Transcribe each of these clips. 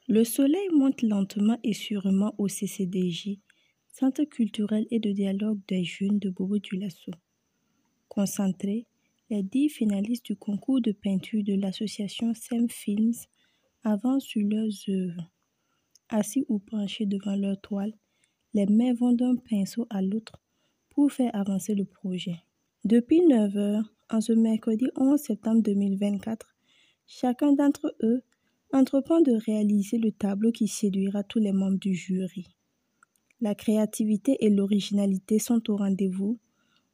Le soleil monte lentement et sûrement au CCDJ, Centre culturel et de dialogue des jeunes de Bobo-Dioulasso. Concentrés, les 10 finalistes du concours de peinture de l'association SEM Films avancent sur leurs œuvres. Assis ou penchés devant leur toile, les mains vont d'un pinceau à l'autre pour faire avancer le projet. Depuis 9 heures, en ce mercredi 11 septembre 2024, chacun d'entre eux entreprend de réaliser le tableau qui séduira tous les membres du jury. La créativité et l'originalité sont au rendez-vous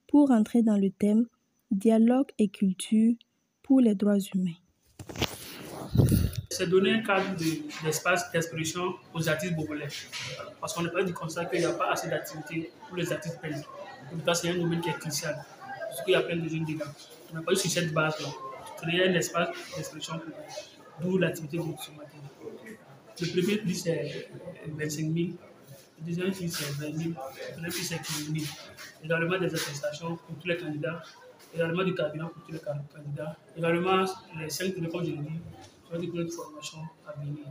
pour entrer dans le thème « Dialogue et culture pour les droits humains ». C'est donner un cadre d'espace d'expression aux artistes bobolais. Parce qu'on n'est pas du constat qu'il n'y a pas assez d'activités pour les artistes peintres. En tout cas, c'est un domaine qui est crucial. Parce qu'il y a plein de jeunes dedans. On n'a pas eu sur cette base-là. Créer un espace d'expression pour eux. D'où l'activité de ce matin. Le premier prix, c'est 25 000. Le deuxième prix, c'est 20 000. Le troisième prix, c'est 15 000. Également des attestations pour tous les candidats. Également du cabinet pour tous les candidats. Également, les 5 prix, comme je l'ai dit, de formation à venir.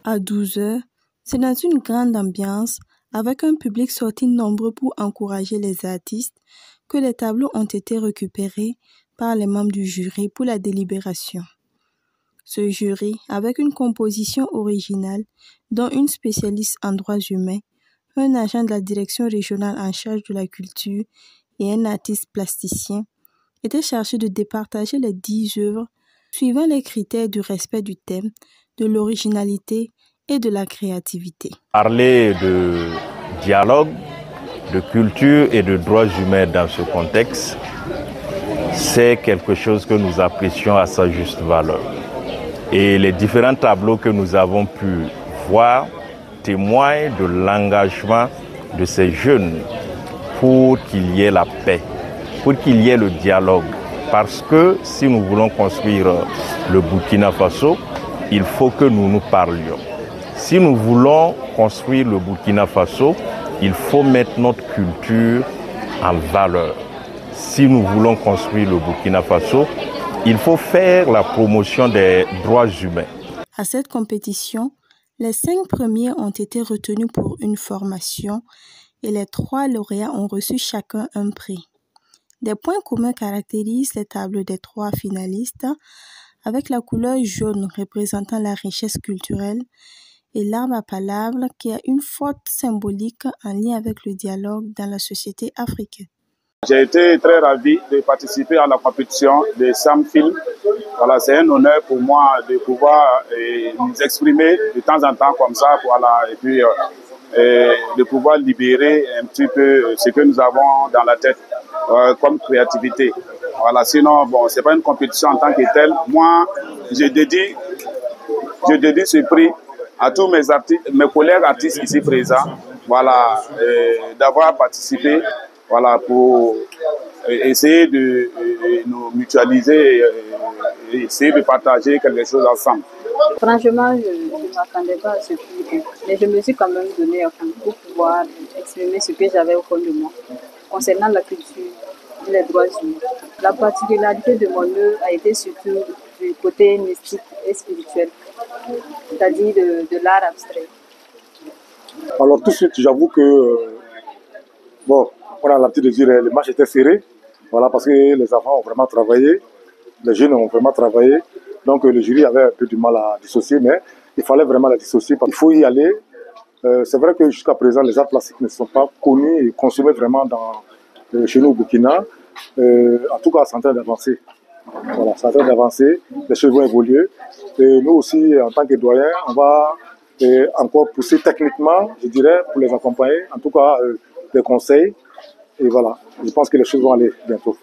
À 12 heures, c'est dans une grande ambiance, avec un public sorti nombreux pour encourager les artistes, que les tableaux ont été récupérés par les membres du jury pour la délibération. Ce jury, avec une composition originale, dont une spécialiste en droits humains, un agent de la direction régionale en charge de la culture et un artiste plasticien, était chargé de départager les 10 œuvres suivant les critères du respect du thème, de l'originalité et de la créativité. Parler de dialogue, de culture et de droits humains dans ce contexte, c'est quelque chose que nous apprécions à sa juste valeur. Et les différents tableaux que nous avons pu voir témoignent de l'engagement de ces jeunes pour qu'il y ait la paix, pour qu'il y ait le dialogue. Parce que si nous voulons construire le Burkina Faso, il faut que nous nous parlions. Si nous voulons construire le Burkina Faso, il faut mettre notre culture en valeur. Si nous voulons construire le Burkina Faso, il faut faire la promotion des droits humains. À cette compétition, les 5 premiers ont été retenus pour une formation et les 3 lauréats ont reçu chacun un prix. Des points communs caractérisent les tableaux des 3 finalistes, avec la couleur jaune représentant la richesse culturelle et l'arbre à palabre qui a une forte symbolique en lien avec le dialogue dans la société africaine. J'ai été très ravi de participer à la compétition de SEM Film. Voilà, c'est un honneur pour moi de pouvoir nous exprimer de temps en temps comme ça, voilà, et puis de pouvoir libérer un petit peu ce que nous avons dans la tête comme créativité. Voilà, sinon, bon, c'est pas une compétition en tant que telle. Moi, je dédie ce prix à tous mes collègues artistes ici présents, voilà, d'avoir participé, voilà, pour essayer de nous mutualiser et essayer de partager quelque chose ensemble. Franchement, je ne m'attendais pas à ce prix, mais je me suis quand même donné pour pouvoir exprimer ce que j'avais au fond de moi concernant la culture et les droits humains. La particularité de mon œuvre a été surtout du côté mystique et spirituel, c'est-à-dire de l'art abstrait. Alors tout de suite, j'avoue que, bon, on a l'habitude de dire le match était serré, voilà, parce que les enfants ont vraiment travaillé, les jeunes ont vraiment travaillé, donc le jury avait un peu du mal à dissocier, mais il fallait vraiment la dissocier, il faut y aller. C'est vrai que jusqu'à présent, les arts plastiques ne sont pas connus et consommés vraiment chez nous au Burkina. En tout cas, c'est en train d'avancer. Voilà, c'est en train d'avancer, les choses vont évoluer. Et nous aussi, en tant que doyens, on va encore pousser techniquement, je dirais, pour les accompagner, en tout cas des conseils. Et voilà, je pense que les choses vont aller bientôt.